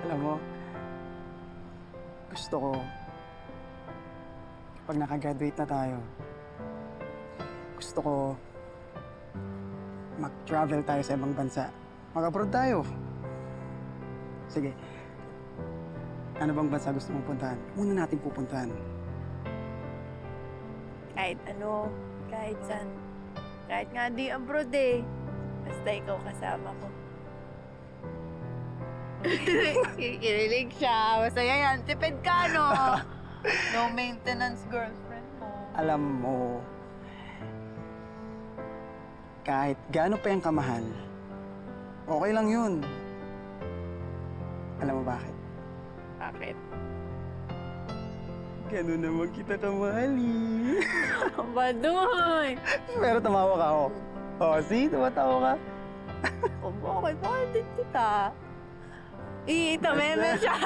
Alam mo, gusto ko, pag nakagraduate na tayo, gusto ko mag-travel tayo sa ibang bansa. Mag-abroad tayo. Sige, ano bang bansa gusto mong puntahan? Una natin pupuntahan. Kahit ano, kahit saan. Kahit nga di abroad eh. Basta ikaw kasama ko. Kinilig siya. Masaya yan. Tipid ka, no? No maintenance girlfriend mo. Alam mo, kahit gaano pa yung kamahal, okay lang yun. Alam mo bakit? Bakit? Ganun naman kita kamahali. Baduy! Pero tumawa ka ako. Oh, see? Tumatawa ka. O bakit? Bakit din kita? Ita, meme siya.